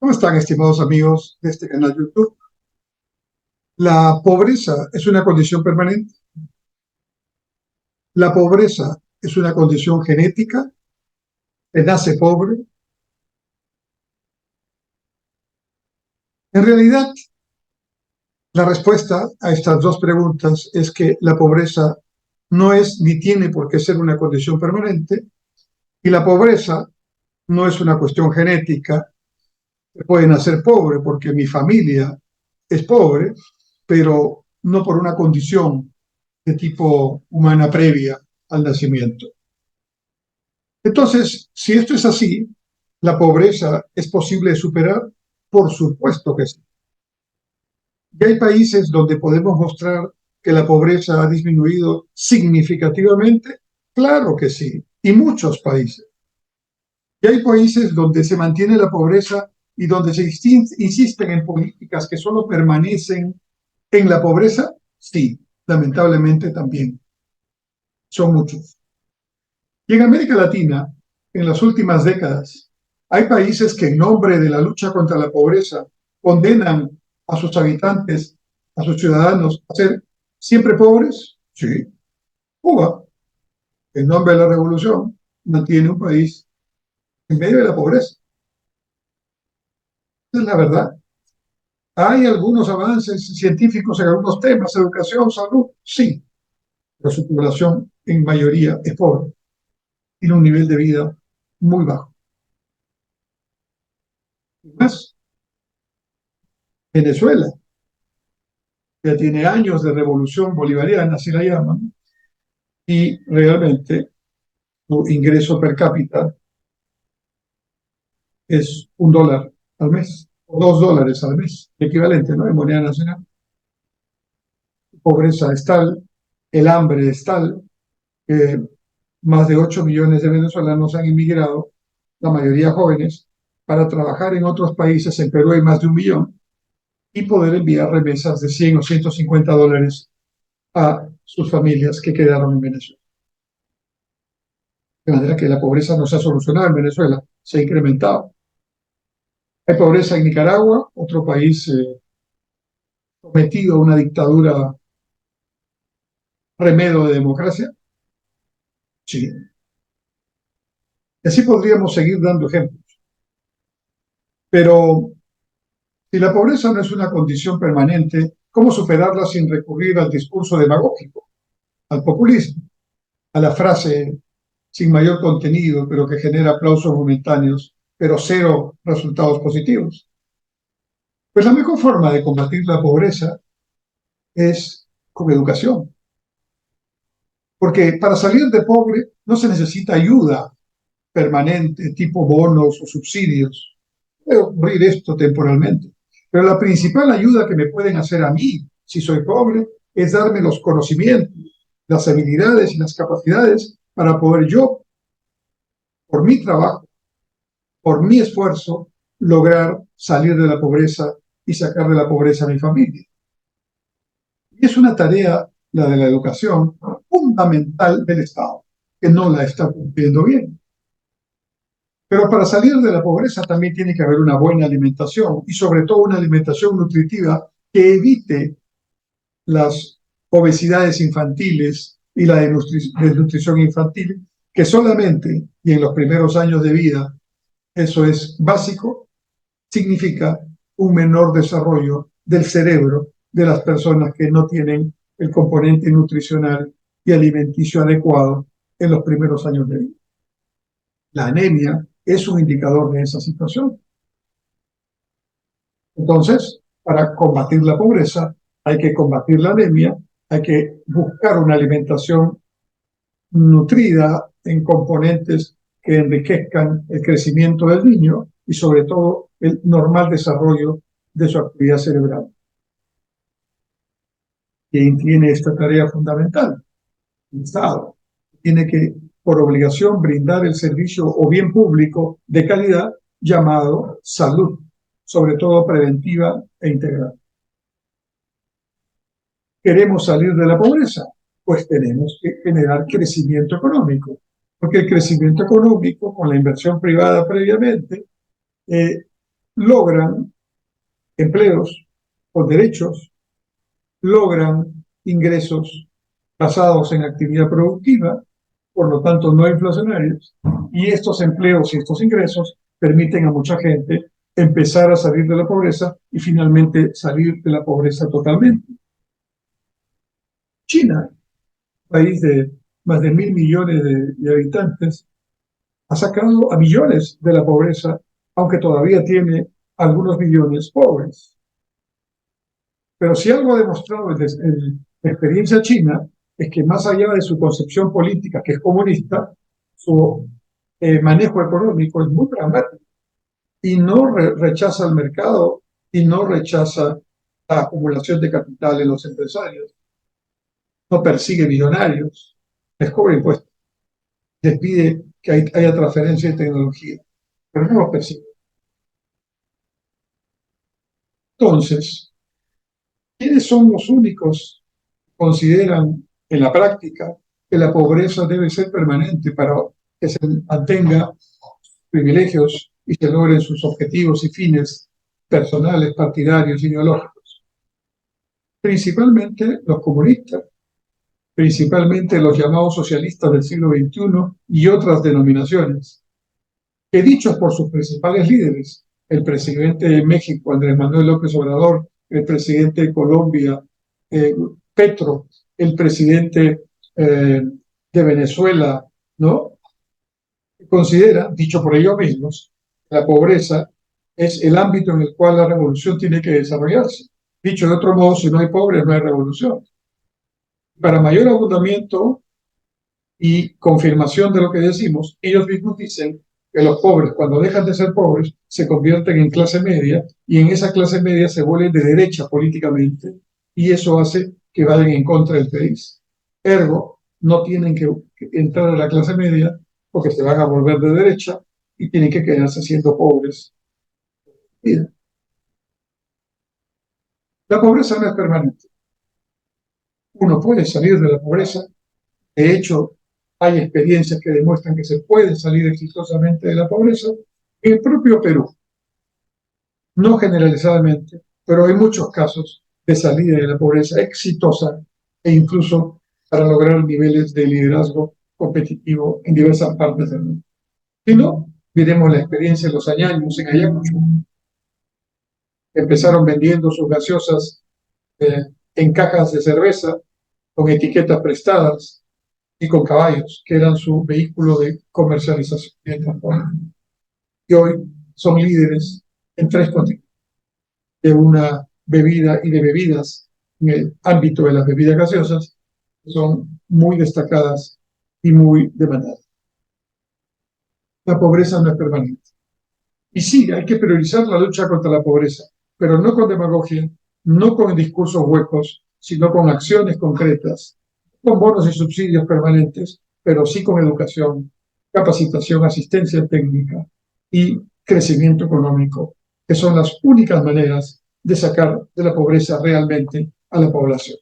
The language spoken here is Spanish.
¿Cómo están, estimados amigos de este canal YouTube? ¿La pobreza es una condición permanente? ¿La pobreza es una condición genética? ¿Se nace pobre? En realidad, la respuesta a estas dos preguntas es que la pobreza no es ni tiene por qué ser una condición permanente, y la pobreza no es una cuestión genética. Se puede nacer pobre porque mi familia es pobre, pero no por una condición de tipo humana previa al nacimiento. Entonces, si esto es así, ¿la pobreza es posible de superar? Por supuesto que sí. Y hay países donde podemos mostrar que la pobreza ha disminuido significativamente. Claro que sí, y muchos países. Y hay países donde se mantiene la pobreza y donde se insisten en políticas que solo permanecen en la pobreza. Sí, lamentablemente también. Son muchos. Y en América Latina, en las últimas décadas, hay países que en nombre de la lucha contra la pobreza condenan a sus habitantes, a sus ciudadanos, a ser siempre pobres. Sí. Cuba, en nombre de la revolución, mantiene un país en medio de la pobreza. Esa es la verdad. Hay algunos avances científicos en algunos temas, educación, salud, sí, pero su población en mayoría es pobre, tiene un nivel de vida muy bajo. Más, Venezuela ya tiene años de revolución bolivariana, así la llaman, y realmente su ingreso per cápita es $1 al mes, o $2 al mes, equivalente, ¿no? En moneda nacional. La pobreza es tal, el hambre es tal, que más de 8 millones de venezolanos han inmigrado, la mayoría jóvenes, para trabajar en otros países. En Perú hay más de 1 millón, y poder enviar remesas de 100 o $150 a sus familias que quedaron en Venezuela. De manera que la pobreza no se ha solucionado en Venezuela, se ha incrementado. Hay pobreza en Nicaragua, otro país sometido a una dictadura remedo de democracia. Sí. Y así podríamos seguir dando ejemplos. Pero si la pobreza no es una condición permanente, ¿cómo superarla sin recurrir al discurso demagógico, al populismo, a la frase sin mayor contenido, pero que genera aplausos momentáneos, pero cero resultados positivos? Pues la mejor forma de combatir la pobreza es con educación. Porque para salir de pobre no se necesita ayuda permanente, tipo bonos o subsidios. Puede ocurrir esto temporalmente. Pero la principal ayuda que me pueden hacer a mí, si soy pobre, es darme los conocimientos, las habilidades y las capacidades para poder yo, por mi trabajo, por mi esfuerzo, lograr salir de la pobreza y sacar de la pobreza a mi familia. Y es una tarea, la de la educación, fundamental del Estado, que no la está cumpliendo bien. Pero para salir de la pobreza también tiene que haber una buena alimentación, y sobre todo una alimentación nutritiva que evite las obesidades infantiles y la desnutrición infantil, que solamente, y en los primeros años de vida, eso es básico, significa un menor desarrollo del cerebro de las personas que no tienen el componente nutricional y alimenticio adecuado en los primeros años de vida. La anemia es un indicador de esa situación. Entonces, para combatir la pobreza, hay que combatir la anemia, hay que buscar una alimentación nutrida en componentes que enriquezcan el crecimiento del niño y sobre todo el normal desarrollo de su actividad cerebral. ¿Quién tiene esta tarea fundamental? El Estado. Tiene que, por obligación, brindar el servicio o bien público de calidad llamado salud, sobre todo preventiva e integral. ¿Queremos salir de la pobreza? Pues tenemos que generar crecimiento económico, porque el crecimiento económico, con la inversión privada previamente, logran empleos con derechos, logran ingresos basados en actividad productiva, por lo tanto no inflacionarios, y estos empleos y estos ingresos permiten a mucha gente empezar a salir de la pobreza y finalmente salir de la pobreza totalmente. China, país de más de 1.000 millones de habitantes, ha sacado a millones de la pobreza, aunque todavía tiene algunos millones pobres. Pero si algo ha demostrado la experiencia china es que más allá de su concepción política, que es comunista, su manejo económico es muy pragmático y no rechaza el mercado y no rechaza la acumulación de capital en los empresarios, no persigue millonarios, les cobra impuestos, les pide que haya transferencia de tecnología, pero no los persigue. Entonces, ¿quiénes son los únicos que consideran en la práctica que la pobreza debe ser permanente para que se mantenga privilegios y se logren sus objetivos y fines personales, partidarios, ideológicos? Principalmente los comunistas, principalmente los llamados socialistas del siglo XXI y otras denominaciones, que dichos por sus principales líderes, el presidente de México, Andrés Manuel López Obrador, el presidente de Colombia, Petro, el presidente de Venezuela, ¿no? Considera, dicho por ellos mismos, la pobreza es el ámbito en el cual la revolución tiene que desarrollarse. Dicho de otro modo, si no hay pobres, no hay revolución. Para mayor abundamiento y confirmación de lo que decimos, ellos mismos dicen que los pobres, cuando dejan de ser pobres, se convierten en clase media y en esa clase media se vuelven de derecha políticamente y eso hace que vayan en contra del país. Ergo, no tienen que entrar a la clase media porque se van a volver de derecha y tienen que quedarse siendo pobres. La pobreza no es permanente. Uno puede salir de la pobreza. De hecho, hay experiencias que demuestran que se puede salir exitosamente de la pobreza. En el propio Perú, no generalizadamente, pero hay muchos casos de salida de la pobreza exitosa e incluso para lograr niveles de liderazgo competitivo en diversas partes del mundo. Si no, miremos la experiencia de los añaños en Ayacucho. Empezaron vendiendo sus gaseosas en cajas de cerveza con etiquetas prestadas y con caballos, que eran su vehículo de comercialización y de transporte. Y hoy son líderes en 3 continentes de una bebida y de bebidas en el ámbito de las bebidas gaseosas, que son muy destacadas y muy demandadas. La pobreza no es permanente. Y sí, hay que priorizar la lucha contra la pobreza, pero no con demagogia, no con discursos huecos, sino con acciones concretas, con bonos y subsidios permanentes, pero sí con educación, capacitación, asistencia técnica y crecimiento económico, que son las únicas maneras de sacar de la pobreza realmente a la población.